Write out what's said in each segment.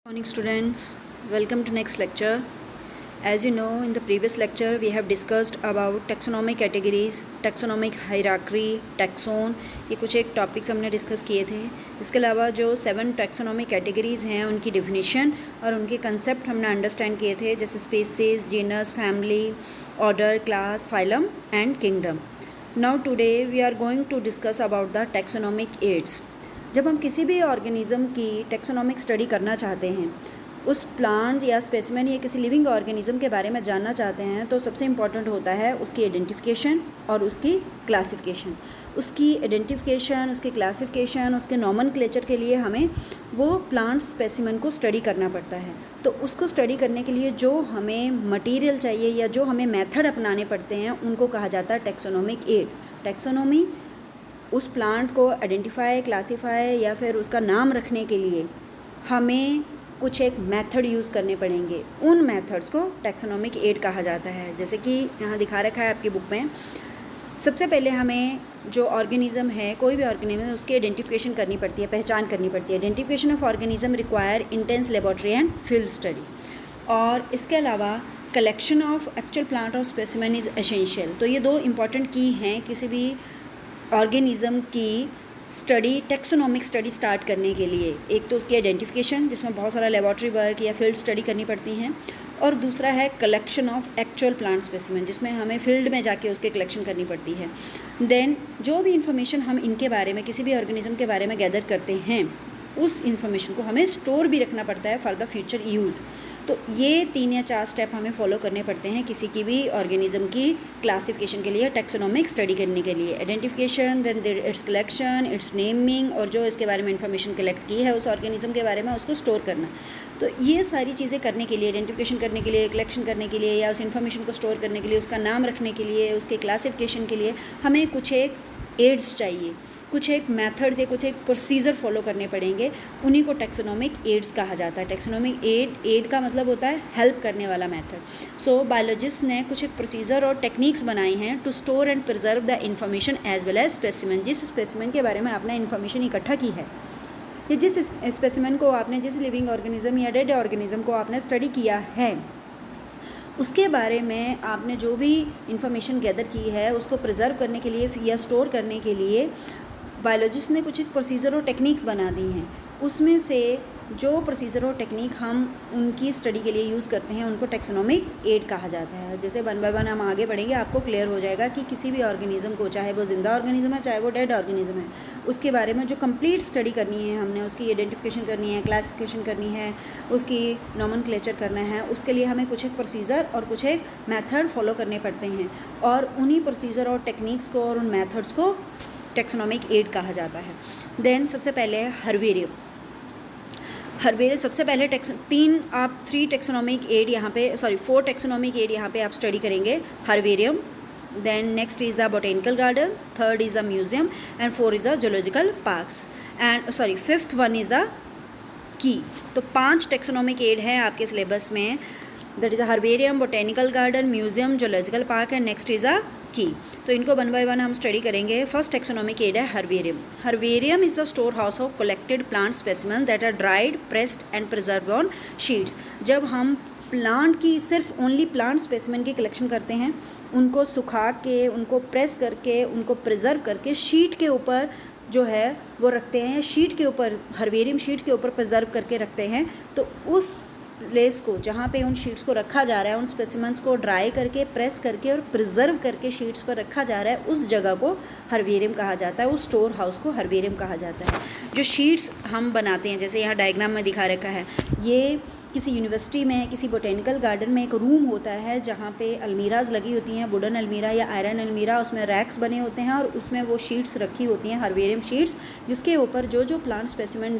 Morning students, welcome to next lecture. As you know, in the previous lecture we have discussed about taxonomic categories, taxonomic hierarchy, taxon, ये कुछ एक topics हमने discuss किए थे. इसके अलावा जो 7 taxonomic categories हैं उनकी definition और उनके concept हमने अंडरस्टैंड किए थे, जैसे species, genus, family, order, class, phylum and kingdom. Now today we are going to discuss about the taxonomic aids. जब हम किसी भी ऑर्गेनिज़म की टेक्सोनोमिक स्टडी करना चाहते हैं, उस प्लांट या स्पेसिमेन या किसी लिविंग ऑर्गेनिज़म के बारे में जानना चाहते हैं, तो सबसे इम्पॉर्टेंट होता है उसकी आइडेंटिफिकेशन और उसकी क्लासिफिकेशन. उसकी आइडेंटिफिकेशन, उसकी क्लासिफिकेशन, उसके नॉमेनक्लेचर के लिए हमें वो प्लांट स्पेसिमेन को स्टडी करना पड़ता है. तो उसको स्टडी करने के लिए जो हमें मटीरियल चाहिए या जो हमें मेथड अपनाने पड़ते हैं, उनको कहा जाता है टेक्सोनोमिक एड. टेक्सोनोमी उस प्लांट को आइडेंटिफाई, क्लासीफाई या फिर उसका नाम रखने के लिए हमें कुछ एक मेथड यूज़ करने पड़ेंगे. उन मेथड्स को टेक्सोनोमिक एड कहा जाता है. जैसे कि यहाँ दिखा रखा है आपकी बुक में. सबसे पहले हमें जो ऑर्गेनिज़म है, कोई भी ऑर्गेनिज़म, उसकी आइडेंटिफिकेशन करनी पड़ती है, पहचान करनी पड़ती है. Identification of organism require intense laboratory and field study. और इसके अलावा कलेक्शन ऑफ एक्चुअल प्लांट और स्पेसिमेन इज़ एसेंशियल. तो ये दो इम्पॉर्टेंट की हैं किसी भी ऑर्गेनिज़म की स्टडी, टेक्सोनोमिक स्टडी स्टार्ट करने के लिए. एक तो उसकी आइडेंटिफिकेशन, जिसमें बहुत सारा लेबॉरेटरी वर्क या फील्ड स्टडी करनी पड़ती हैं, और दूसरा है collection of actual plant specimen, जिसमें हमें फील्ड में जाके उसके कलेक्शन करनी पड़ती है. देन जो भी इंफॉर्मेशन हम इनके बारे में, किसी भी ऑर्गेनिज़म के बारे में गैदर करते हैं, उस इंफॉर्मेशन को हमें स्टोर भी रखना पड़ता है फॉर द फ्यूचर यूज़. तो ये 3 या 4 स्टेप हमें फॉलो करने पड़ते हैं किसी की भी ऑर्गेनिज़म की क्लासिफिकेशन के लिए, टेक्सोनोमिक स्टडी करने के लिए. Identification, then its collection, its naming, और जो इसके बारे में इंफॉर्मेशन कलेक्ट की है उस ऑर्गेनिज़म के बारे में, उसको स्टोर करना. तो ये सारी चीज़ें करने के लिए, आइडेंटिफिकेशन करने के लिए, कलेक्शन करने के लिए, या उस इन्फॉर्मेशन को स्टोर करने के लिए, उसका नाम रखने के लिए, उसके क्लासिफिकेशन के लिए हमें कुछ एक एड्स चाहिए, कुछ एक मेथड्स या कुछ एक प्रोसीजर फॉलो करने पड़ेंगे. उन्हीं को टेक्सोनोमिक एड्स कहा जाता है. टेक्सोनोमिक एड का मतलब होता है हेल्प करने वाला मेथड. सो बायोलॉजिस्ट ने कुछ एक प्रोसीजर और टेक्निक्स बनाई हैं to store and preserve the information as well as specimen. जिस स्पेसिमेन के बारे में आपने इन्फॉर्मेशन इकट्ठा की है, या जिस स्पेसिमेन को आपने, जिस लिविंग ऑर्गेनिज्म या डेड ऑर्गेनिज्म को आपने स्टडी किया है, उसके बारे में आपने जो भी इंफॉर्मेशन गैदर की है, उसको प्रिजर्व करने के लिए या स्टोर करने के लिए बायोलॉजिस्ट ने कुछ एक प्रोसीजर और टेक्निक्स बना दी हैं. उसमें से जो प्रोसीजर और टेक्निक हम उनकी स्टडी के लिए यूज़ करते हैं, उनको टेक्सोनोमिक एड कहा जाता है. जैसे 1 बाय 1 हम आगे बढ़ेंगे, आपको क्लियर हो जाएगा कि किसी भी ऑर्गेनिज़म को, चाहे वो जिंदा ऑर्गेनिज़म है, चाहे वो डेड ऑर्गेनिज़म है, उसके बारे में जो कंप्लीट स्टडी करनी है हमने, उसकी आइडेंटिफिकेशन करनी है, क्लासिफिकेशन करनी है, उसकी नॉमेनक्लेचर करना है, उसके लिए हमें कुछ एक प्रोसीजर और कुछ एक मेथड फॉलो करने पड़ते हैं. और उन्हीं प्रोसीजर और टेक्निक्स को और उन मेथड्स को टेक्सोनोमिक एड कहा जाता है. देन सबसे पहले है हर्बेरियम. सबसे पहले 3 टेक्सोनोमिक एड यहाँ पे, 4 टेक्सोनोमिक एड यहाँ पे आप स्टडी करेंगे. Herbarium, then next is the botanical garden, third is the museum, and 4 is the zoological parks, and 5th one is the key. तो 5 टेक्सोनोमिक एड हैं आपके सिलेबस में. That is a herbarium, botanical garden, museum, zoological park, and next is a key. तो इनको 1 by 1 हम study करेंगे. First taxonomic aid है herbarium. Herbarium is the store house of collected plant specimen that are dried, pressed and preserve on sheets. जब हम plant की, सिर्फ only plant specimen की कलेक्शन करते हैं, उनको सुखा के, उनको प्रेस करके, उनको प्रिजर्व करके शीट के ऊपर जो है वो रखते हैं. शीट के ऊपर, हर्बेरियम शीट के ऊपर प्रिजर्व करके रखते हैं. तो उस प्लेस को, जहाँ पे उन शीट्स को रखा जा रहा है, उन स्पेसिमेंट्स को ड्राई करके, प्रेस करके और प्रिजर्व करके शीट्स पर रखा जा रहा है, उस जगह को हर्बेरियम कहा जाता है. उस स्टोर हाउस को हर्बेरियम कहा जाता है. जो शीट्स हम बनाते हैं, जैसे यहाँ डायग्राम में दिखा रखा है, ये किसी यूनिवर्सिटी में, किसी बोटेनिकल गार्डन में एक रूम होता है जहाँ पे अलमीराज लगी होती हैं, वुडन अलमीरा या आयरन अलमीरा, उसमें रैक्स बने होते हैं और उसमें वो शीट्स रखी होती हैं, हर्बेरियम शीट्स, जिसके ऊपर जो जो प्लांट स्पेसिमेन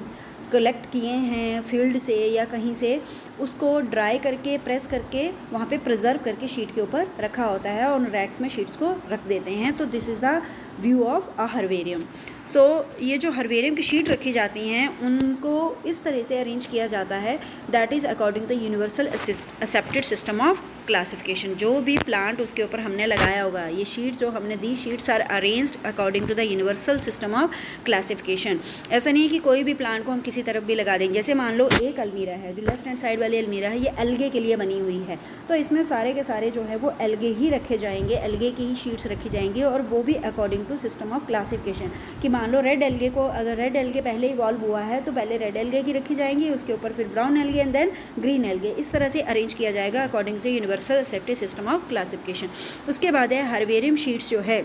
कलेक्ट किए हैं फील्ड से या कहीं से, उसको ड्राई करके, प्रेस करके, वहाँ पे प्रिजर्व करके शीट के ऊपर रखा होता है और उन रैक्स में शीट्स को रख देते हैं. तो this is the view of a herbarium. So ये जो हर्बेरियम की शीट रखी जाती हैं उनको इस तरह से अरेंज किया जाता है, that is according to universal accepted system of classification. जो भी प्लांट उसके ऊपर हमने लगाया होगा, ये शीट जो हमने दी, sheets are arranged according to the universal system of classification. ऐसा नहीं है कि कोई भी प्लांट को हम किसी तरफ भी लगा देंगे। जैसे मान लो एक अलमीरा है, जो लेफ्ट हैंड साइड वाली अलमीरा है, ये एल्गे के लिए बनी हुई है, तो इसमें सारे के सारे जो है वो एल्गे ही रखे जाएंगे, एल्गे की ही शीट्स रखी जाएंगी, और वो भी according to system of classification. कि मान लो रेड एल्गे को, अगर रेड एल्गे पहले इवॉल्व हुआ है तो पहले रेड एल्गे की रखी जाएंगी, उसके ऊपर फिर brown algae and then green algae. इस तरह से अरेंज किया जाएगा according to universal accepted system of classification. उसके बाद है हर्बेरियम शीट्स जो है,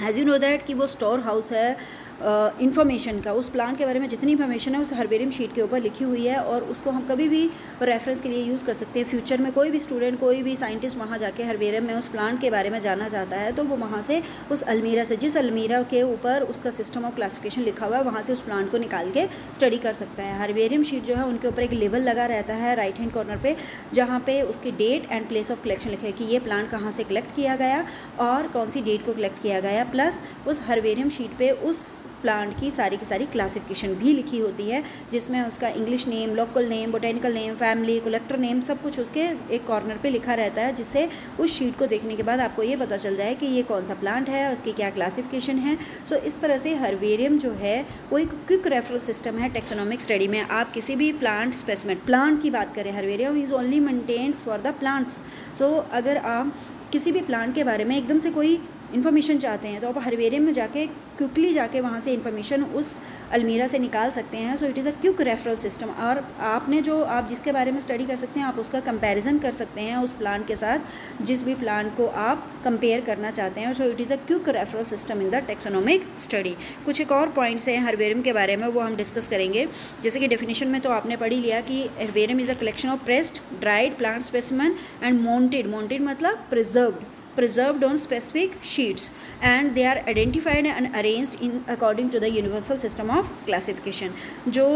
एज यू नो दैट कि वो स्टोर हाउस है इन्फॉर्मेशन का। उस प्लांट के बारे में जितनी इन्फॉर्मेशन है उस हर्बेरियम शीट के ऊपर लिखी हुई है, और उसको हम कभी भी रेफरेंस के लिए यूज़ कर सकते हैं। फ्यूचर में कोई भी स्टूडेंट, कोई भी साइंटिस्ट वहाँ जाके हर्बेरियम में उस प्लांट के बारे में जानना चाहता है तो वो वहाँ से उस अलमीरा से, जिस अलमीरा के ऊपर उसका सिस्टम ऑफ क्लासिफिकेशन लिखा हुआ है, वहाँ से उस प्लांट को निकाल के स्टडी कर सकता है। हर्बेरियम शीट जो है उनके ऊपर एक लेबल लगा रहता है राइट हैंड कॉर्नर पर, जहाँ पे उसकी date and place of collection लिखा है कि ये प्लांट कहाँ से कलेक्ट किया गया और कौन सी डेट को कलेक्ट किया गया, प्लस उस हर्बेरियम शीट पे उस प्लांट की सारी क्लासिफिकेशन भी लिखी होती है, जिसमें उसका English name, local name, botanical name, family, collector name, सब कुछ उसके एक कॉर्नर पे लिखा रहता है, जिससे उस शीट को देखने के बाद आपको ये पता चल जाए कि ये कौन सा प्लांट है, उसकी क्या क्लासिफिकेशन है। सो इस तरह से हर्बेरियम जो है वो एक क्विक रेफरल सिस्टम है टेक्सोनोमिक स्टडी में। आप किसी भी प्लांट स्पेसिमेन, प्लांट की बात करें, herbarium is only maintained for the plants. So अगर आप किसी भी प्लांट के बारे में एकदम से कोई इन्फॉर्मेशन चाहते हैं तो आप हर्बेरियम में जाके क्विकली जाके वहाँ से इन्फॉर्मेशन उस अलमीरा से निकाल सकते हैं। So it is a quick referral system, और आपने जो आप जिसके बारे में स्टडी कर सकते हैं, आप उसका कंपैरिजन कर सकते हैं उस प्लांट के साथ जिस भी प्लांट को आप कंपेयर करना चाहते हैं। So it is a quick referral system in the taxonomic study. कुछ एक और पॉइंट्स हैं हर्बेरियम के बारे में, वो हम डिस्कस करेंगे। जैसे कि डेफिनेशन में तो आपने पढ़ ही लिया कि herbarium is a collection of pressed, dried plant specimen and mounted मतलब preserved on specific sheets, and they are identified and arranged in according to the universal system of classification। जो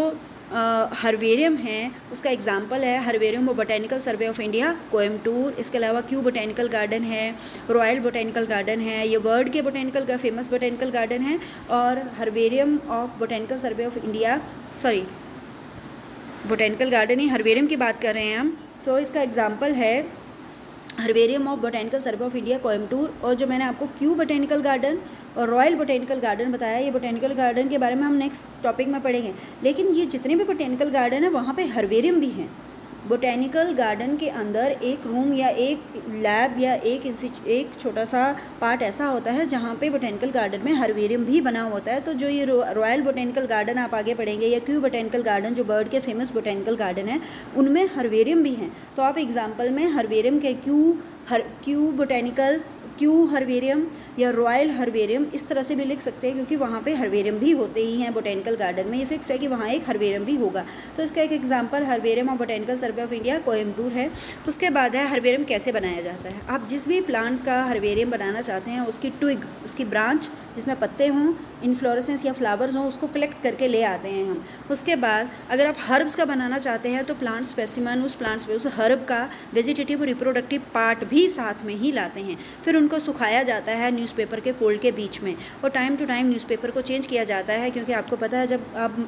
हर्बेरियम है उसका एग्जाम्पल है herbarium botanical survey of India Coimbatore. इसके अलावा Q botanical garden है, royal botanical garden है, ये world के बोटेनिकल का फेमस बोटेनिकल गार्डन है। और herbarium of botanical survey of India, sorry botanical garden he, herbarium की बात कर रहे हैं हम। सो इसका एग्जाम्पल है herbarium of botanical survey of India Coimbatore. और जो मैंने आपको क्यू बोटेनिकल गार्डन और रॉयल बोटेनिकल गार्डन बताया, ये बोटेनिकल गार्डन के बारे में हम नेक्स्ट टॉपिक में पढ़ेंगे। लेकिन ये जितने भी बोटेनिकल गार्डन है वहाँ पे हर्बेरियम भी हैं। बोटेनिकल गार्डन के अंदर एक रूम या एक लैब या एक छोटा सा पार्ट ऐसा होता है जहाँ पे बोटेनिकल गार्डन में हर्बेरियम भी बना होता है। तो जो ये रॉयल बोटेनिकल गार्डन आप आगे पढ़ेंगे, या क्यू बोटेनिकल गार्डन जो बर्ड के फेमस बोटेनिकल गार्डन है, उनमें हर्बेरियम भी हैं। तो आप एग्जाम्पल में हर्बेरियम के क्यू बोटेनिकल, क्यू हर्बेरियम या रॉयल हर्बेरियम इस तरह से भी लिख सकते हैं, क्योंकि वहाँ पे हर्बेरियम भी होते ही हैं बोटेनिकल गार्डन में। ये फिक्स है कि वहाँ एक हर्बेरियम भी होगा। तो इसका एक example herbarium of botanical survey of India Coimbatore है। उसके बाद है हर्बेरियम कैसे बनाया जाता है। आप जिस भी प्लांट का हर्बेरियम बनाना चाहते हैं, उसकी ट्विग, उसकी ब्रांच जिसमें पत्ते हों, इन्फ्लोरेसेंस या फ्लावर्स हों, उसको कलेक्ट करके ले आते हैं हम। उसके बाद अगर आप हर्ब्स का बनाना चाहते हैं तो प्लांट स्पेसिमन, उस हर्ब का वेजिटेटिव और रिप्रोडक्टिव पार्ट भी साथ में ही लाते हैं। फिर उनको सुखाया जाता है न्यूज़पेपर के फोल्ड के बीच में, और टाइम टू टाइम न्यूज़पेपर को चेंज किया जाता है, क्योंकि आपको पता है जब आप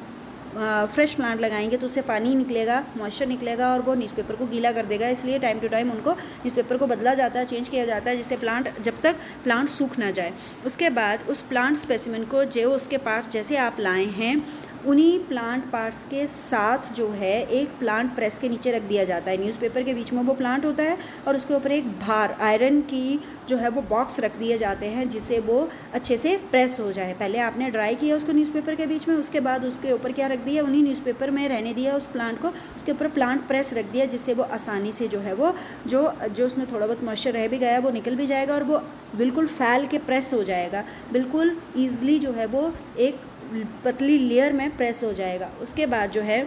फ्रेश प्लांट लगाएंगे तो उससे पानी निकलेगा, मॉइस्चर निकलेगा और वो न्यूज़पेपर को गीला कर देगा। इसलिए टाइम टू टाइम उनको न्यूज़पेपर को बदला जाता है, चेंज किया जाता है, जिससे जब तक प्लांट सूख ना जाए। उसके बाद उस प्लांट स्पेसिमेन को जो उसके पार्ट्स जैसे आप लाए हैं, उन्हीं प्लांट पार्ट्स के साथ जो है एक प्लांट प्रेस के नीचे रख दिया जाता है। न्यूज़पेपर के बीच में वो प्लांट होता है और उसके ऊपर एक भार आयरन की जो है वो बॉक्स रख दिए जाते हैं, जिससे वो अच्छे से प्रेस हो जाए। पहले आपने ड्राई किया उसको न्यूज़पेपर के बीच में, उसके बाद उसके ऊपर क्या रख दिया, उन्हीं न्यूज़पेपर में रहने दिया उस प्लांट को, उसके ऊपर प्लांट प्रेस रख दिया, जिससे वो आसानी से जो है वो जो उसमें थोड़ा बहुत मॉइस्चर रह भी गया वो निकल भी जाएगा और वो बिल्कुल फैल के प्रेस हो जाएगा, बिल्कुल ईज़िली जो है वो एक पतली लेयर में प्रेस हो जाएगा। उसके बाद जो है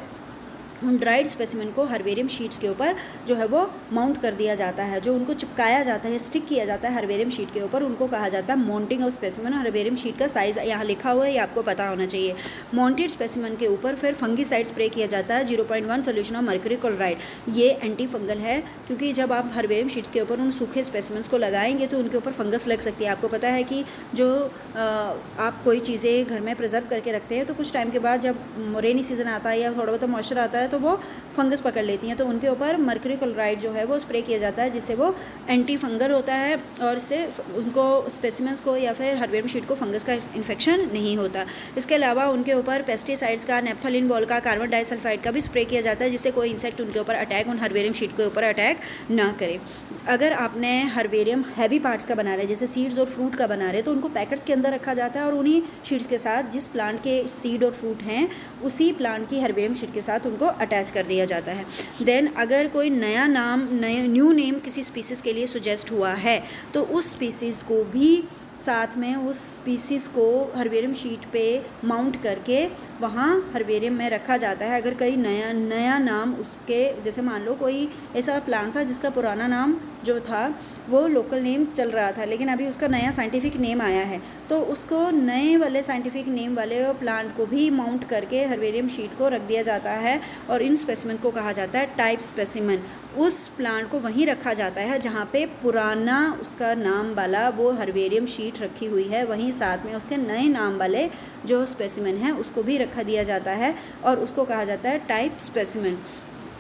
उन ड्राइड स्पेसिमेन को हर्बेरियम शीट्स के ऊपर जो है वो माउंट कर दिया जाता है, जो उनको चिपकाया जाता है, स्टिक किया जाता है हर्बेरियम शीट के ऊपर, उनको कहा जाता है mounting of specimen. Herbarium sheet का साइज़ यहाँ लिखा हुआ है, ये आपको पता होना चाहिए। माउंटेड स्पेसिमेन के ऊपर फिर फंगीसाइड स्प्रे किया जाता है 0.1 सोल्यूशन ऑफ मर्क्यूरी क्लोराइड। ये एंटी फंगल है, क्योंकि जब आप हर्बेरियम शीट्स के ऊपर उन सूखे स्पेसिमेंस को लगाएंगे तो उनके ऊपर फंगस लग सकती है। आपको पता है कि जो आप कोई चीज़ें घर में प्रिजर्व करके रखते हैं तो कुछ टाइम के बाद जब रेनी सीज़न आता है या थोड़ा बहुत मॉइस्चर आता है तो वो फंगस पकड़ लेती हैं, तो उनके ऊपर मर्क्यूरी क्लोराइड जो है वो स्प्रे किया जाता है, जिससे वो एंटी फंगल होता है और इससे उनको स्पेसिमेंस को या फिर हर्बेरियम शीट को फंगस का इन्फेक्शन नहीं होता। इसके अलावा उनके ऊपर पेस्टिसाइड्स का, नेप्थोलिन बॉल का, कार्बन डाइसल्फाइड का भी स्प्रे किया जाता है, जिससे कोई इंसेक्ट उनके ऊपर अटैक, उन हर्बेरियम शीट के ऊपर अटैक ना करे। अगर आपने हर्बेरियम हैवी पार्ट्स का बना रहे हैं, जैसे सीड्स और फ्रूट का बना रहे हैं, तो उनको पैकेट्स के अंदर रखा जाता है और उन्हीं शीट्स के साथ जिस प्लांट के सीड और फ्रूट हैं उसी प्लांट की हर्बेरियम शीट के साथ उनको अटैच कर दिया जाता है। देन अगर कोई नया नाम, न्यू नेम किसी स्पीसीज़ के लिए सुजेस्ट हुआ है तो उस स्पीसीज़ को भी साथ में उस स्पीसीज़ को हर्बेरियम शीट पे माउंट करके वहाँ हर्बेरियम में रखा जाता है। अगर कोई नया नाम उसके, जैसे मान लो कोई ऐसा प्लांट था जिसका पुराना नाम जो था वो लोकल नेम चल रहा था, लेकिन अभी उसका नया साइंटिफिक नेम आया है, तो उसको नए वाले साइंटिफिक नेम वाले प्लांट को भी माउंट करके हर्बेरियम शीट को रख दिया जाता है और इन स्पेसिमेन को कहा जाता है टाइप स्पेसिमेन। उस प्लांट को वहीं रखा जाता है जहाँ पे पुराना उसका नाम वाला वो हर्बेरियम शीट रखी हुई है, वहीं साथ में उसके नए नाम वाले जो स्पेसिमेन है उसको भी रखा दिया जाता है और उसको कहा जाता है टाइप स्पेसिमेन।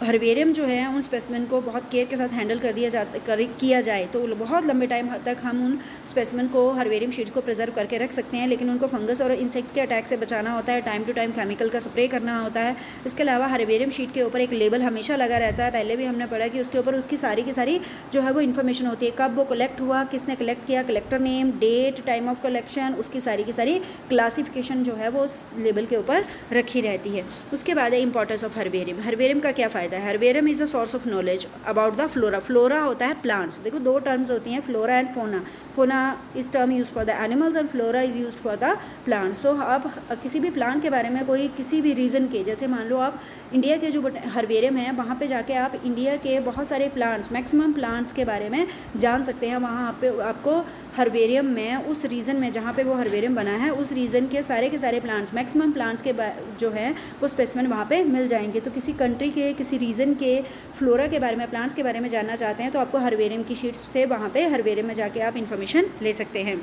हर्बेरियम जो है उन स्पेसिमेन को बहुत केयर के साथ हैंडल किया जाए तो बहुत लंबे टाइम तक हम उन स्पेसिमेन को, हर्बेरियम शीट्स को प्रिजर्व करके रख सकते हैं, लेकिन उनको फंगस और इंसेक्ट के अटैक से बचाना होता है, टाइम टू टाइम केमिकल का स्प्रे करना होता है। इसके अलावा हर्बेरियम शीट के ऊपर एक लेबल हमेशा लगा रहता है, पहले भी हमने पढ़ा कि उसके ऊपर उसकी सारी की सारी जो है वो इन्फॉर्मेशन होती है, कब वो कलेक्ट हुआ, किसने कलेक्ट किया, collector name, date, time of collection, उसकी सारी की सारी क्लासिफिकेशन जो है वो उस लेबल के ऊपर रखी रहती है। उसके बाद है इंपॉर्टेंस ऑफ हर्बेरियम। हर्बेरियम का क्या फ़ायदा है? Herbarium is the source of knowledge about the flora. Flora होता है प्लांट्स। देखो दो टर्म्स होती हैं, फ्लोरा एंड फोना। फोना इस term use for the animals and flora is use for the plants. तो आप किसी भी प्लांट के बारे में कोई किसी भी रीजन के, जैसे मान लो आप इंडिया के जो हर्बेरियम है वहाँ पे जाके आप इंडिया के बहुत सारे प्लांट्स, मैक्सिमम प्लांट्स के बारे में जान सकते हैं। वहाँ पे आपको हर्बेरियम में उस रीजन में जहाँ पे वो हर्बेरियम बना है उस रीजन के सारे प्लांट्स, मैक्सिमम प्लांट्स के जो है वो स्पेसिमेन वहाँ पे मिल जाएंगे। तो किसी कंट्री के, किसी रीजन के फ्लोरा के बारे में, प्लांट्स के बारे में जानना चाहते हैं तो आपको हर्बेरियम की शीट्स से वहाँ पे हर्बेरियम में जाके आप इन्फॉर्मेशन ले सकते हैं।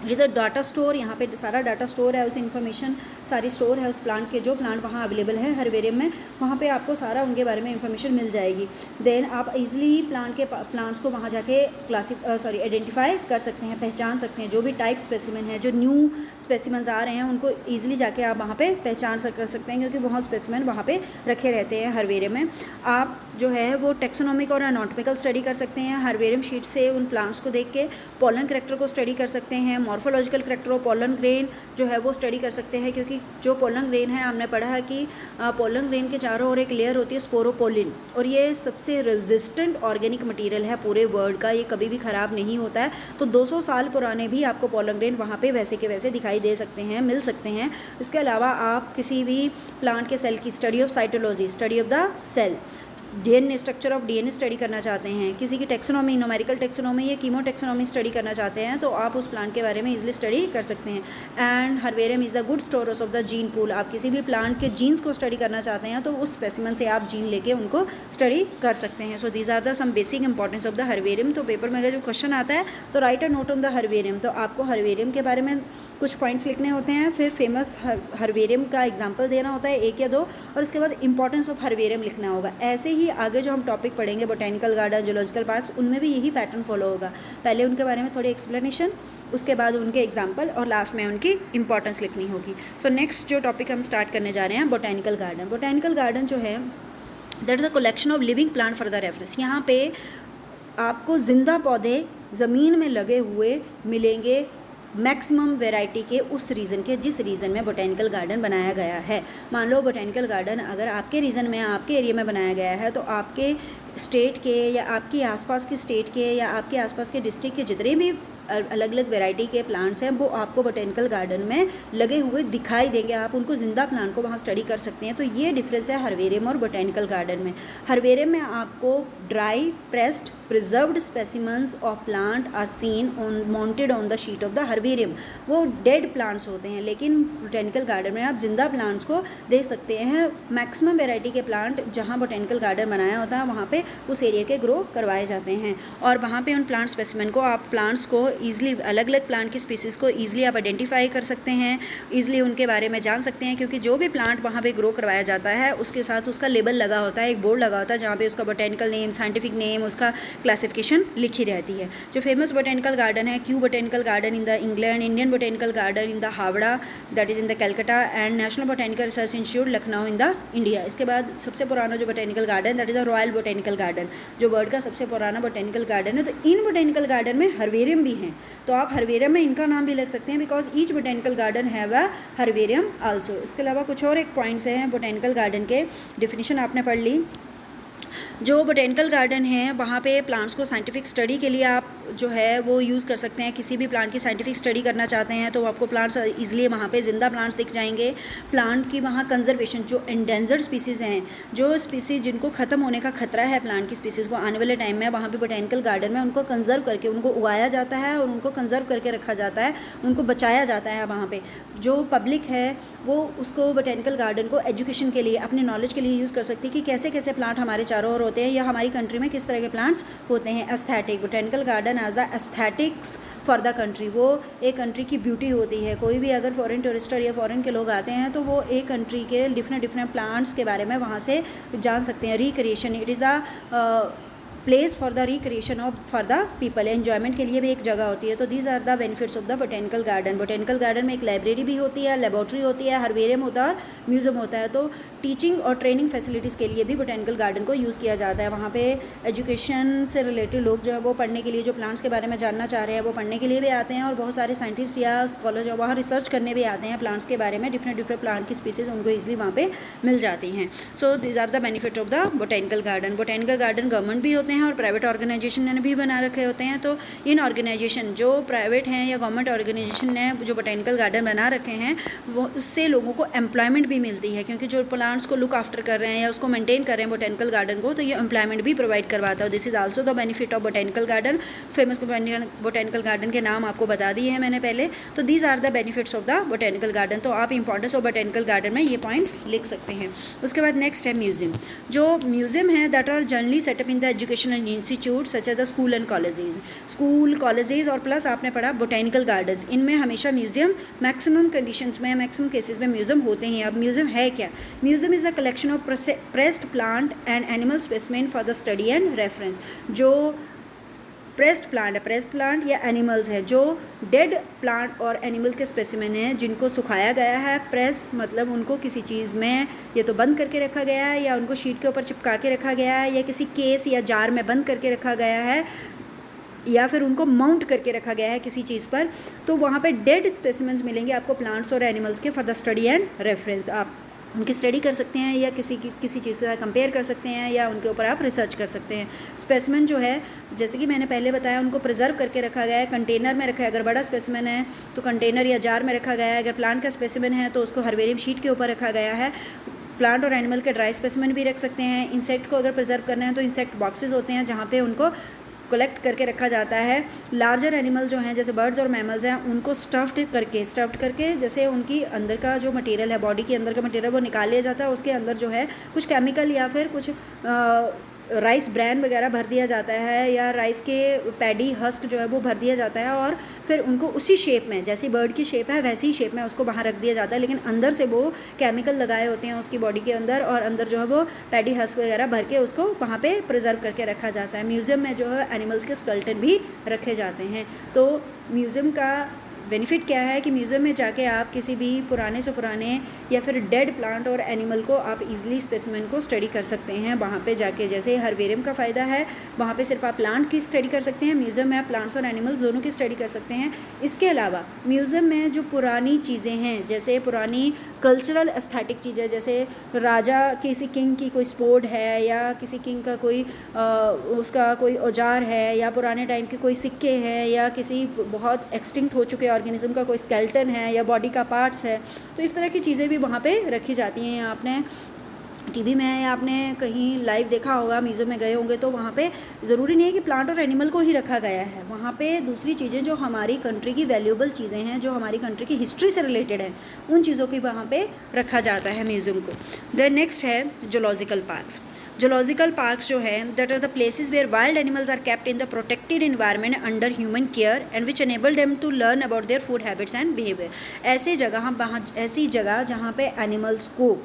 जैसे डाटा स्टोर, यहाँ पे सारा डाटा स्टोर है, उस इन्फॉर्मेशन सारी स्टोर है उस प्लांट के, जो प्लांट वहाँ अवेलेबल है हर्बेरियम में, वहाँ पे आपको सारा उनके बारे में इन्फॉर्मेशन मिल जाएगी। देन आप इजीली प्लांट्स को वहाँ जाके आइडेंटिफाई कर सकते हैं, पहचान सकते हैं। जो भी टाइप स्पेसिमेन है, जो न्यू स्पेसिमेंस आ रहे हैं उनको ईजिली जाके आप वहाँ पे पहचान कर सकते हैं, क्योंकि बहुत स्पेसिमेन वहाँ पे रखे रहते हैं हर्बेरियम में। आप जो है वो टेक्सोनोमिक और एनाटॉमिकल स्टडी कर सकते हैं हर्बेरियम शीट से, उन प्लांट्स को देख के पॉलन करेक्टर को स्टडी कर सकते हैं, मॉर्फोलॉजिकल करेक्टर और पॉलन ग्रेन जो है वो स्टडी कर सकते हैं, क्योंकि जो पॉलन ग्रेन है हमने पढ़ा है कि पॉलन ग्रेन के चारों ओर एक लेयर होती है स्पोरोपोलिन, और ये सबसे रेजिस्टेंट ऑर्गेनिक मटेरियल है पूरे वर्ल्ड का, ये कभी भी ख़राब नहीं होता है। तो 200 साल पुराने भी आपको पॉलन ग्रेन वहाँ पे वैसे के वैसे दिखाई दे सकते हैं, मिल सकते हैं। इसके अलावा आप किसी भी प्लांट के सेल की study of cytology, study of the cell, DNA, structure of DNA study करना चाहते हैं, किसी की टेक्सोनॉमी, न्यूमेरिकल टेक्सोनॉमी या कीमो टेक्सोनॉमी स्टडी करना चाहते हैं, तो आप उस प्लांट के बारे में इजीली स्टडी कर सकते हैं। And herbarium is the good storage of the gene pool. आप किसी भी प्लांट के जीन्स को स्टडी करना चाहते हैं तो उस स्पेसिमेन से आप जीन लेके उनको स्टडी कर सकते हैं। So these are the some basic importance of the herbarium. तो पेपर में अगर जो क्वेश्चन आता है तो write a note on the herbarium, तो आपको हर्बेरियम के बारे में कुछ पॉइंट्स लिखने होते हैं, फिर फेमस हर्बेरियम का एग्जाम्पल देना होता है 1 या 2, और उसके बाद इंपॉर्टेंस ऑफ हर्बेरियम लिखना होगा। ऐसे ही आगे जो हम टॉपिक पढ़ेंगे बोटेनिकल गार्डन, जूलॉजिकल पार्क्स, उनमें भी यही पैटर्न फॉलो होगा। पहले उनके बारे में थोड़ी एक्सप्लेनेशन, उसके बाद उनके एग्जाम्पल, और लास्ट में उनकी इंपॉर्टेंस लिखनी होगी। सो नेक्स्ट जो टॉपिक हम स्टार्ट करने जा रहे हैं बोटेनिकल गार्डन। बोटेनिकल गार्डन जो है that is the collection of living plant for the reference. यहाँ पे आपको जिंदा पौधे ज़मीन में लगे हुए मिलेंगे, मैक्सिमम वैरायटी के उस रीजन के जिस रीजन में बोटेनिकल गार्डन बनाया गया है। मान लो बोटेनिकल गार्डन अगर आपके रीजन में, आपके एरिया में बनाया गया है, तो आपके स्टेट के या आपके आसपास के स्टेट के या आपके आसपास के डिस्ट्रिक्ट के जितने भी अलग अलग वैरायटी के प्लांट्स हैं वो आपको बोटेनिकल गार्डन में लगे हुए दिखाई देंगे, आप उनको जिंदा प्लांट को वहाँ स्टडी कर सकते हैं। तो ये डिफरेंस है हर्बेरियम और बोटेनिकल गार्डन में। हर्बेरियम में आपको dry pressed preserved specimens of plant are seen on mounted on the sheet of the herbarium, वो डेड प्लांट्स होते हैं, लेकिन बोटेनिकल गार्डन में आप जिंदा प्लांट्स को देख सकते हैं। मैक्सिमम वैरायटी के प्लांट जहाँ बोटेनिकल गार्डन बनाया होता है वहाँ पे उस एरिया के ग्रो करवाए जाते हैं, और वहाँ पे उन प्लांट स्पेसिमेन को आप प्लांट्स को ईजिली, अलग अलग प्लांट की स्पीसीज़ को ईजिली आप आइडेंटिफाई कर सकते हैं, ईजिली उनके बारे में जान सकते हैं, क्योंकि जो भी प्लांट वहाँ पे ग्रो करवाया जाता है उसके साथ उसका लेबल लगा होता है, एक बोर्ड लगा होता है जहाँ पे उसका बोटेनिकल नेम, साइंटिफिक नेम, उसका क्लासिफिकेशन लिखी रहती है। जो फेमस बोटेनिकल गार्डन है, Q botanical garden in the England, Indian botanical garden in the Howrah that is in the Calcutta, and national botanical research institute Lucknow in the India. इसके बाद सबसे पुराना जो botanical garden that is the royal botanical garden, जो world का सबसे पुराना botanical garden है। तो इन बोटेनिकल गार्डन में हर्बेरियम भी हैं, तो आप हर्बेरियम में इनका नाम भी लिख सकते हैं, because each botanical garden have a herbarium also. इसके अलावा कुछ और एक पॉइंट्स हैं बोटेनिकल गार्डन के, डेफिनेशन आपने पढ़ ली। जो बोटेनिकल गार्डन है वहाँ पे प्लांट्स को साइंटिफिक स्टडी के लिए आप जो है वो यूज़ कर सकते हैं। किसी भी प्लांट की साइंटिफिक स्टडी करना चाहते हैं तो आपको प्लांट्स इजीली वहाँ पे जिंदा प्लांट्स दिख जाएंगे। प्लांट की वहाँ कंजर्वेशन, जो एंडेंजर्ड स्पीसीज़ हैं, जो स्पीसीज़ जिनको ख़त्म होने का खतरा है प्लांट की स्पीसीज़ को आने वाले टाइम में, वहाँ पे बोटेनिकल गार्डन में उनको कंजर्व करके उनको उगाया जाता है और उनको कंजर्व करके रखा जाता है, उनको बचाया जाता है। वहाँ पर जो पब्लिक है वो उसको बोटेनिकल गार्डन को एजुकेशन के लिए, अपने नॉलेज के लिए यूज़ कर सकती है कि कैसे कैसे प्लांट हमारे चारों ओर होते हैं या हमारी कंट्री में किस तरह के प्लांट्स होते हैं। Aesthetic, botanical garden as the aesthetics for the country, वो एक कंट्री की ब्यूटी होती है। कोई भी अगर फॉरेन टूरिस्टर या फॉरेन के लोग आते हैं तो वो एक कंट्री के डिफरेंट प्लांट्स के बारे में वहाँ से जान सकते हैं। Recreation, it is the place for the recreation of for the people, enjoyment के लिए भी एक जगह होती है। तो these are the benefits of the botanical garden. Botanical garden में एक लाइब्रेरी भी होती है, लेबोरेटरी होती है, हर्बेरियम होता है, म्यूज़ियम होता है। तो टीचिंग और ट्रेनिंग फैसिलिटीज़ के लिए भी बोटेनिकल गार्डन को यूज़ किया जाता है। वहाँ पे एजुकेशन से रिलेटेड लोग जो है वो पढ़ने के लिए, जो प्लांट्स के बारे में जानना चाह रहे हैं वो पढ़ने के लिए भी आते हैं, और बहुत सारे साइंटिस्ट या स्कॉलर जो वहाँ रिसर्च करने भी आते हैं प्लांट्स के बारे में। डिफरेंट प्लांट की स्पीसीज़ उनको ईजिली वहाँ पे मिल जाती हैं। So these are the benefit of the botanical garden. Botanical garden government भी होते हैं और प्राइवेट ऑर्गेनाइजेशन ने भी बना रखे होते हैं। तो इन ऑर्गेनाइजेशन जो प्राइवेट हैं या गवर्नमेंट ऑर्गेनाइजेशन ने जो बोटेनिकल गार्डन बना रखे हैं वो उससे लोगों को एम्प्लॉयमेंट भी मिलती है, क्योंकि जो प्लांट्स को लुक आफ्टर कर रहे हैं या उसको मेंटेन कर रहे हैं बोटेनिकल गार्डन को, तो ये एम्प्लॉयमेंट भी प्रोवाइड करवाता है। This is also the benefit of botanical garden. Famous botanical garden के नाम आपको बता दिए हैं मैंने पहले। तो these are the benefits of the botanical garden. तो आप इंपॉर्टेंस ऑफ बोटेनिकल गार्डन में ये पॉइंट्स लिख सकते हैं। उसके बाद नेक्स्ट है म्यूजियम। जो म्यूजियम है that are generally set up in the educational institute such as the school and colleges. School, colleges और प्लस आपने पढ़ा बोटेनिकल गार्डन्स, इनमें हमेशा म्यूजियम मैक्सिमम कंडीशंस में, मैक्सिमम केसेस में म्यूजियम होते हैं। अब म्यूजियम है क्या? Museum is the collection of pressed plant and animal specimen for the study and reference. जो प्रेस्ड प्लांट है, प्रेस्ड प्लांट या एनिमल्स है, जो डेड प्लांट और एनिमल के स्पेसिमेन हैं जिनको सुखाया गया है। प्रेस मतलब उनको किसी चीज़ में या तो बंद करके रखा गया है या उनको शीट के ऊपर चिपका के रखा गया है या किसी केस या जार में बंद करके रखा गया है या फिर उनको माउंट करके रखा गया है किसी चीज़ पर। तो वहाँ पे डेड स्पेसिमेंस मिलेंगे आपको प्लांट्स और एनिमल्स के for the study and reference. आप उनकी स्टडी कर सकते हैं या किसी चीज़ के साथ कंपेयर कर सकते हैं या उनके ऊपर आप रिसर्च कर सकते हैं। स्पेसिमेन जो है जैसे कि मैंने पहले बताया उनको प्रिजर्व करके रखा गया है, कंटेनर में रखा है। अगर बड़ा स्पेसिमेन है तो कंटेनर या जार में रखा गया है। अगर प्लांट का स्पेसिमेन है तो उसको हर्बेरियम शीट के ऊपर रखा गया है। प्लांट और एनिमल के ड्राई स्पेसिमेन भी रख सकते हैं। इंसेक्ट को अगर प्रिजर्व करना है तो इंसेक्ट बॉक्सेस होते हैं जहाँ पे उनको कलेक्ट करके रखा जाता है। लार्जर एनिमल जो हैं जैसे बर्ड्स और मैमल्स हैं उनको स्टफ्ड करके जैसे उनकी अंदर का जो मटेरियल है, बॉडी के अंदर का मटेरियल वो निकाल लिया जाता है। उसके अंदर जो है कुछ केमिकल या फिर कुछ राइस ब्रैन वगैरह भर दिया जाता है या राइस के पैडी हस्क जो है वो भर दिया जाता है और फिर उनको उसी शेप में, जैसी बर्ड की शेप है वैसी ही शेप में उसको बाहर रख दिया जाता है। लेकिन अंदर से वो केमिकल लगाए होते हैं उसकी बॉडी के अंदर और अंदर जो है वो पैडी हस्क वगैरह भर के उसको वहाँ पे प्रिजर्व करके रखा जाता है। म्यूज़ियम में जो है एनिमल्स के स्केलेटन भी रखे जाते हैं। तो म्यूज़ियम का बेनिफिट क्या है कि म्यूज़ियम में जाके आप किसी भी पुराने से पुराने या फिर डेड प्लांट और एनिमल को आप इजीली स्पेसिमेन को स्टडी कर सकते हैं वहाँ पे जाके। जैसे हर्बेरियम का फ़ायदा है, वहाँ पे सिर्फ आप प्लांट की स्टडी कर सकते हैं, म्यूज़ियम में आप प्लांट्स और एनिमल्स दोनों की स्टडी कर सकते हैं। इसके अलावा म्यूज़ियम में जो पुरानी चीज़ें हैं, जैसे पुरानी कल्चरल एस्थेटिक चीज़ें, जैसे राजा किसी किंग की कोई स्पोर्ट है या किसी किंग का कोई उसका कोई औजार है या पुराने टाइम के कोई सिक्के हैं या किसी बहुत एक्सटिंक्ट हो चुके ऑर्गेनिज्म का कोई स्केल्टन है या बॉडी का पार्ट्स है, तो इस तरह की चीज़ें भी वहाँ पे रखी जाती हैं। आपने टीवी में या आपने कहीं लाइव देखा होगा, म्यूज़ियम में गए होंगे, तो वहाँ पे ज़रूरी नहीं है कि प्लांट और एनिमल को ही रखा गया है, वहाँ पे दूसरी चीज़ें जो हमारी कंट्री की वैल्यूएबल चीज़ें हैं, जो हमारी कंट्री की हिस्ट्री से रिलेटेड हैं, उन चीज़ों की वहाँ पे रखा जाता है म्यूज़ियम को। देन नेक्स्ट है जूलॉजिकल पार्क्स। जूलॉजिकल पार्क्स जो है that are the places where wild animals are kept in the protected environment under human care and which enable them to learn about their food habits and behaviour. ऐसी जगह जहाँ पे animals को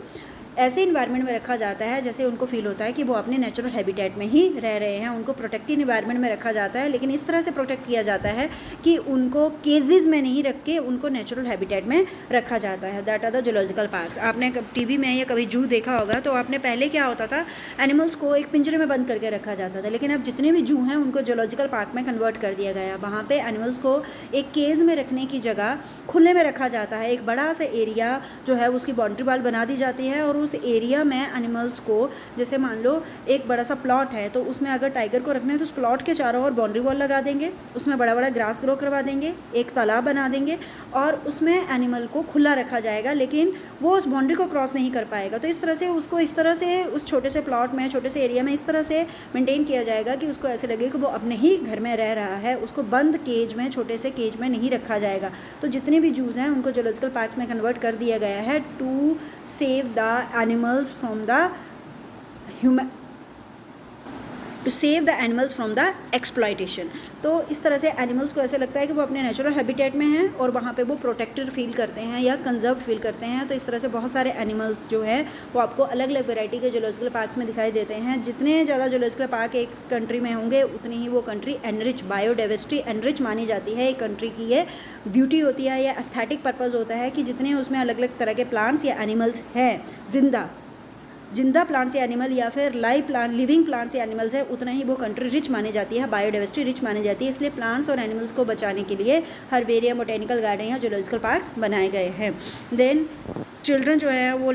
ऐसे environment में रखा जाता है जैसे उनको फील होता है कि वो अपने नेचुरल हैबिटेट में ही रह रहे हैं, उनको प्रोटेक्टेड इन्वायरमेंट में रखा जाता है, लेकिन इस तरह से प्रोटेक्ट किया जाता है कि उनको केजेस में नहीं रख के उनको नेचुरल हैबिटेट में रखा जाता है। That are the zoological parks. आपने टीवी में या कभी जू देखा होगा, तो आपने पहले क्या होता था, एनिमल्स को एक पिंजरे में बंद करके रखा जाता था, लेकिन अब जितने भी जू हैं उनको जूलॉजिकल पार्क में कन्वर्ट कर दिया गया। वहाँ पर एनिमल्स को एक केज में रखने की जगह खुले में रखा जाता है, एक बड़ा सा एरिया जो है उसकी बाउंड्री वाल बना दी जाती है, और उस एरिया में एनिमल्स को, जैसे मान लो एक बड़ा सा प्लॉट है, तो उसमें अगर टाइगर को रखना है तो उस प्लॉट के चारों ओर बाउंड्री वॉल लगा देंगे, उसमें बड़ा बड़ा ग्रास ग्रो करवा देंगे, एक तालाब बना देंगे और उसमें एनिमल को खुला रखा जाएगा, लेकिन वो उस बाउंड्री को क्रॉस नहीं कर पाएगा। तो इस तरह से उसको इस तरह से उस छोटे से प्लॉट में, छोटे से एरिया में इस तरह से मेंटेन किया जाएगा कि उसको ऐसे लगे कि वो अपने ही घर में रह रहा है, उसको बंद केज में, छोटे से केज में नहीं रखा जाएगा। तो जितने भी जूज़ हैं उनको जूलॉजिकल पार्क्स में कन्वर्ट कर दिया गया है to save the animals from the to save the animals from the exploitation. तो इस तरह से एनिमल्स को ऐसे लगता है कि वो अपने नेचुरल हैबिटेट में हैं और वहाँ पे वो प्रोटेक्टेड फील करते हैं या कंजर्व फील करते हैं। तो इस तरह से बहुत सारे एनिमल्स जो हैं वो आपको अलग अलग वैरायटी के जूलॉजिकल पार्क्स में दिखाई देते हैं। जितने ज़्यादा जूलॉजिकल पार्क एक कंट्री में होंगे उतनी ही वो कंट्री एनरिच, बायोडाइवर्सिटी एनरिच मानी जाती है। एक कंट्री की ये ब्यूटी होती है या एस्थेटिक पर्पज़ होता है कि जितने उसमें अलग अलग तरह के प्लांट्स या एनिमल्स हैं, जिंदा प्लांट्स या एनिमल या फिर लिविंग प्लांट्स या एनिमल्स है, उतना ही वो कंट्री रिच मानी जाती है, बायोडाइवर्सिटी रिच मानी जाती है। इसलिए प्लांट्स और एनिमल्स को बचाने के लिए हर्बेरियम, बोटेनिकल गार्डन या जूलॉजिकल पार्क्स बनाए गए हैं। देन चिल्ड्रन जो है वो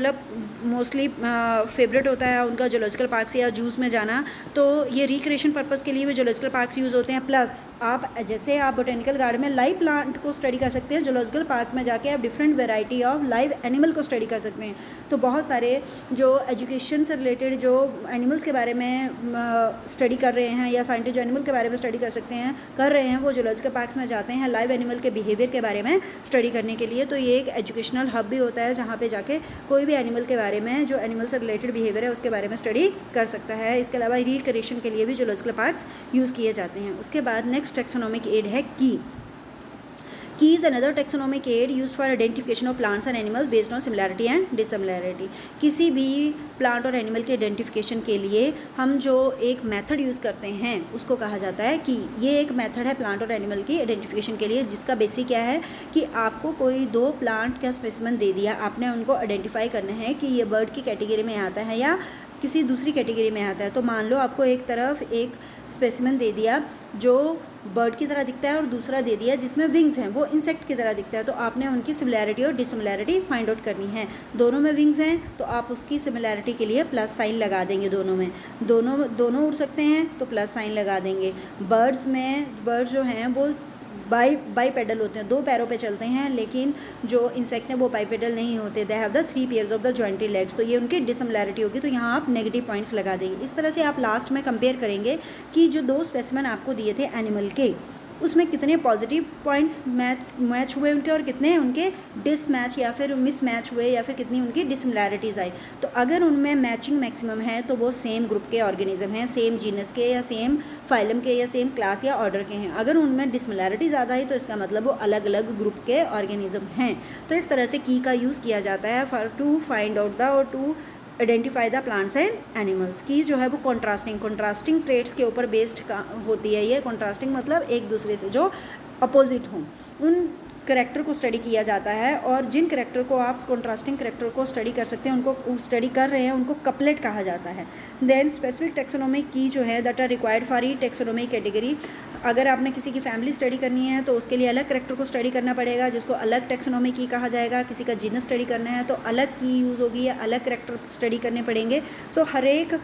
मोस्टली फेवरेट होता है उनका जूलॉजिकल पार्क्स या जूस में जाना, तो ये रिक्रिएशन पर्पज़ के लिए भी जूलॉजिकल पार्क्स यूज़ होते हैं। प्लस आप बोटेनिकल गार्डन में लाइव प्लांट को स्टडी कर सकते हैं, जूलॉजिकल पार्क में जाके आप different variety of live animal को स्टडी कर सकते हैं। तो बहुत सारे जो एजुकेशन से रिलेटेड जो एनिमल्स के बारे में स्टडी कर रहे हैं या साइंटिस्ट जो एनिमल के बारे में स्टडी कर रहे हैं वो जूलॉजिकल पार्क्स में जाते हैं लाइव एनिमल के बिहेवियर के बारे में स्टडी करने के लिए। तो ये एक एजुकेशनल हब भी होता है जहाँ पे जाके कोई भी एनिमल के बारे में, जो एनिमल से रिलेटेड बिहेवियर है उसके बारे में स्टडी कर सकता है। इसके अलावा रिकरेशन के लिए भी जूलॉजिकल पार्क्स यूज़ किए जाते हैं। उसके बाद नेक्स्ट टैक्सोनॉमिक एड है की is another taxonomic aid used for identification of plants and animals based on similarity and dissimilarity। किसी भी प्लांट और एनिमल के आइडेंटिफिकेशन के लिए हम जो एक मेथड यूज़ करते हैं उसको कहा जाता है कि ये एक मेथड है प्लांट और एनिमल की आइडेंटिफिकेशन के लिए, जिसका बेसिक क्या है कि आपको कोई दो प्लांट का स्पेसिमेन दे दिया, आपने उनको आइडेंटिफाई करना है कि ये बर्ड की कैटेगरी में आता है या किसी दूसरी कैटेगरी में आता है। तो मान लो आपको एक तरफ एक स्पेसिमेन दे दिया जो बर्ड की तरह दिखता है और दूसरा दे दिया जिसमें विंग्स हैं, वो इंसेक्ट की तरह दिखता है। तो आपने उनकी सिमिलैरिटी और डिसिमिलैरिटी फाइंड आउट करनी है। दोनों में विंग्स हैं तो आप उसकी सिमिलैरिटी के लिए प्लस साइन लगा देंगे। दोनों में दोनों उड़ सकते हैं तो प्लस साइन लगा देंगे। बर्ड्स जो हैं वो बाईपेडल होते हैं, दो पैरों पे चलते हैं, लेकिन जो इंसेक्ट हैं वो बाईपेडल नहीं होते। They have the 3 pairs of the jointed legs. तो ये उनकी डिसिमिलैरिटी होगी, तो यहाँ आप नेगेटिव पॉइंट्स लगा देंगे। इस तरह से आप लास्ट में कंपेयर करेंगे कि जो दो स्पेसिमेन आपको दिए थे एनिमल के, उसमें कितने पॉजिटिव पॉइंट्स मैच हुए उनके और कितने उनके डिसमैच या फिर मिसमैच हुए या फिर कितनी उनकी डिसिमिलैरिटीज़ आई। तो अगर उनमें मैचिंग मैक्सिमम है तो वो सेम ग्रुप के ऑर्गेनिज्म हैं, सेम जीनस के या सेम फाइलम के या सेम क्लास या ऑर्डर के हैं। अगर उनमें डिसिमिलैरिटी ज़्यादा है तो इसका मतलब वो अलग अलग ग्रुप के ऑर्गेनिज्म हैं। तो इस तरह से की का यूज़ किया जाता है for to find out the और to identify the plants and animals. की जो है वो कॉन्ट्रास्टिंग ट्रेट्स के ऊपर बेस्ड होती है। ये कॉन्ट्रास्टिंग मतलब एक दूसरे से जो अपोजिट हों उन करेक्टर को स्टडी किया जाता है, और जिन करेक्टर को आप कॉन्ट्रास्टिंग करेक्टर को स्टडी कर सकते हैं उनको स्टडी कर रहे हैं उनको कपलेट कहा जाता है। देन स्पेसिफिक टैक्सोनॉमिक की जो है that are required for the taxonomic category. अगर आपने किसी की फैमिली स्टडी करनी है तो उसके लिए अलग कैरेक्टर को स्टडी करना पड़ेगा, जिसको अलग टेक्सोनॉमी की कहा जाएगा। किसी का जीनस स्टडी करना है तो अलग की यूज़ होगी या अलग कैरेक्टर स्टडी करने पड़ेंगे। सो हर एक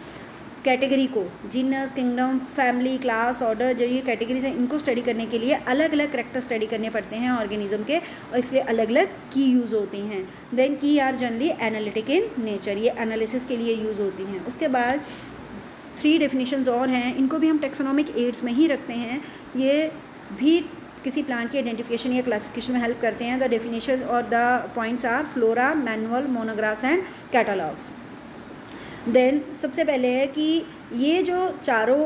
कैटेगरी को, genus, kingdom, family, class, order, जो ये कैटेगरीज हैं, इनको स्टडी करने के लिए अलग अलग कैरेक्टर स्टडी करने पड़ते हैं ऑर्गेनिज्म के, और इसलिए अलग अलग की यूज़ होती हैं। देन की are generally analytic in nature, ये एनालिसिस के लिए यूज़ होती हैं। उसके बाद 3 डेफिनेशंस और हैं, इनको भी हम टेक्सोनॉमिक एड्स में ही रखते हैं। ये भी किसी प्लांट की आइडेंटिफिकेशन या क्लासिफिकेशन में हेल्प करते हैं। द डेफिनेशन और the points are flora, manual, monographs and catalogues. Then सबसे पहले है कि ये जो चारों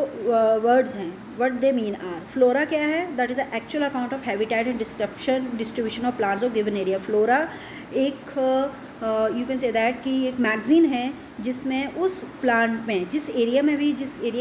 वर्ड्स हैं, what they mean are. Flora क्या है? That is the actual account of habitat and distribution of plants of given area. Flora एक यू कैन से दैट कि एक मैगज़ीन है जिसमें उस प्लांट में, जिस एरिया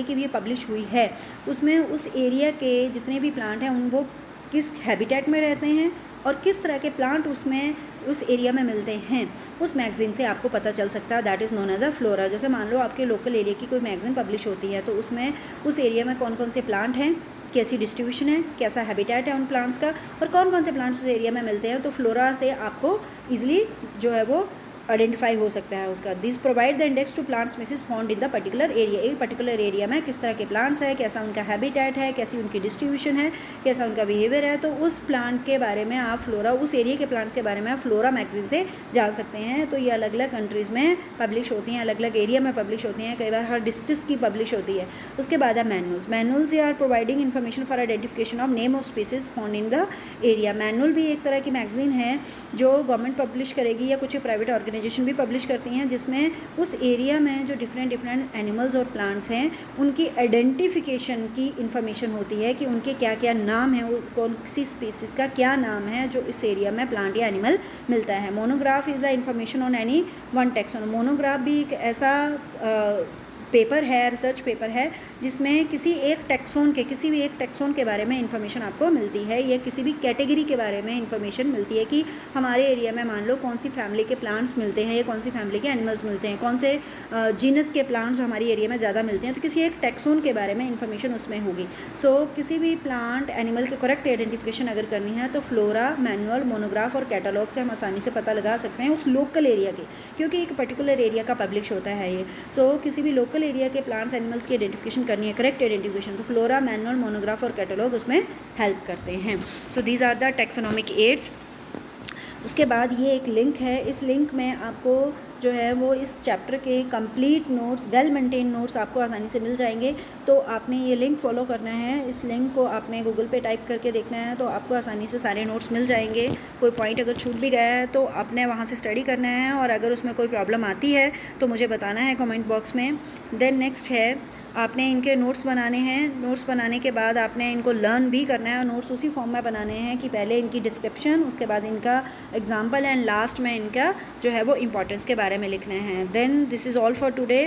की भी ये पब्लिश हुई है, उसमें उस एरिया के जितने भी प्लांट हैं उन वो किस हैबिटेट में रहते हैं और किस तरह के प्लांट उसमें उस एरिया में मिलते हैं, उस मैगज़ीन से आपको पता चल सकता है। That is known as a flora. जैसे मान लो आपके लोकल एरिया की कोई मैगज़ीन पब्लिश होती है तो उसमें उस एरिया में कौन कौन से प्लांट हैं, कैसी डिस्ट्रीब्यूशन है, कैसा हैबिटेट है उन प्लांट्स का, और कौन कौन से प्लांट्स उस एरिया में मिलते हैं, तो फ्लोरा से आपको ईजिली जो है वो आइडेंटिफाई हो सकता है उसका। This provide the index to plant species found in the particular area. एक पर्टिकुलर एरिया में किस तरह के प्लांट्स है, कैसा उनका हैबिटेट है, कैसी उनकी डिस्ट्रीब्यूशन है, कैसा उनका बिहेवियर है, तो उस प्लांट के बारे में आप फ्लोरा, उस एरिया के प्लांट्स के बारे में आप फ्लोरा मैगजीन से जान सकते हैं। तो ये अलग अलग कंट्रीज़ में पब्लिश होती हैं, अलग अलग एरिया में पब्लिश होती हैं, कई बार हर डिस्ट्रिक्ट की पब्लिश होती है। उसके बाद है manuals. Manuals are providing information for identification of name of species found in the area. Manual भी एक तरह की मैगजीन है जो गवर्नमेंट पब्लिश करेगी या कुछ प्राइवेट ऑर्गेनाइजेशन भी पब्लिश करती हैं, जिसमें उस एरिया में जो डिफरेंट एनिमल्स और प्लांट्स हैं उनकी आइडेंटिफिकेशन की इंफॉर्मेशन होती है कि उनके क्या क्या नाम है, कौन सी स्पीसीज़ का क्या नाम है जो इस एरिया में प्लांट या एनिमल मिलता है। Monograph is the information on any one taxon. Monograph भी एक ऐसा पेपर है, रिसर्च पेपर है, जिसमें किसी भी एक टेक्सोन के बारे में इंफॉर्मेशन आपको मिलती है, या किसी भी कैटेगरी के बारे में इंफॉर्मेशन मिलती है कि हमारे एरिया में मान लो कौन सी फैमिली के प्लांट्स मिलते हैं या कौन सी फैमिली के एनिमल्स मिलते हैं, कौन से जीनस के प्लांट्स हमारी एरिया में ज़्यादा मिलते हैं, तो किसी एक टेक्सोन के बारे में इंफॉर्मेशन उसमें होगी। सो किसी भी प्लांट एनिमल के करेक्ट आइडेंटिफिकेशन अगर करनी है तो फ्लोरा, मैनुअल, मोनोग्राफ और कैटालॉग से हम आसानी से पता लगा सकते हैं उस लोकल एरिया के, क्योंकि एक पर्टिकुलर एरिया का पब्लिश होता है ये। सो किसी भी लोकल एरिया के प्लांट्स एनिमल्स की आइडेंटिफिकेशन करनी है, करेक्ट आइडेंटिफिकेशन, तो फ्लोरा, मैनुअल, मोनोग्राफ और कैटलॉग उसमें हेल्प करते हैं। So these are the taxonomic aids. उसके बाद ये एक लिंक है, इस लिंक में आपको जो है वो इस चैप्टर के complete notes, well maintain notes आपको आसानी से मिल जाएंगे। तो आपने ये लिंक फॉलो करना है, इस लिंक को आपने गूगल पे टाइप करके देखना है, तो आपको आसानी से सारे नोट्स मिल जाएंगे। कोई पॉइंट अगर छूट भी गया है तो आपने वहाँ से स्टडी करना है, और अगर उसमें कोई प्रॉब्लम आती है तो मुझे बताना है कमेंट बॉक्स में। देन नेक्स्ट है, आपने इनके नोट्स बनाने हैं। नोट्स बनाने के बाद आपने इनको लर्न भी करना है, और नोट्स उसी फॉर्म में बनाने हैं कि पहले इनकी डिस्क्रिप्शन, उसके बाद इनका एग्जाम्पल एंड लास्ट में इनका जो है वो इंपॉर्टेंस के बारे में लिखना है। Then this is all for today.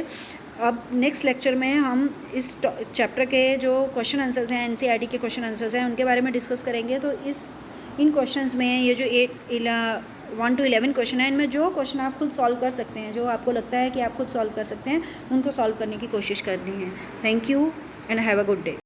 अब नेक्स्ट लेक्चर में हम इस चैप्टर के जो क्वेश्चन आंसर्स हैं, एनसीईआरटी के क्वेश्चन आंसर्स हैं, उनके बारे में डिस्कस करेंगे। तो इन क्वेश्चंस में ये जो 1 to 11 क्वेश्चन है, इनमें जो क्वेश्चन आप खुद सॉल्व कर सकते हैं, जो आपको लगता है कि आप खुद सॉल्व कर सकते हैं, उनको सॉल्व करने की कोशिश करनी है। Thank you and have a good day.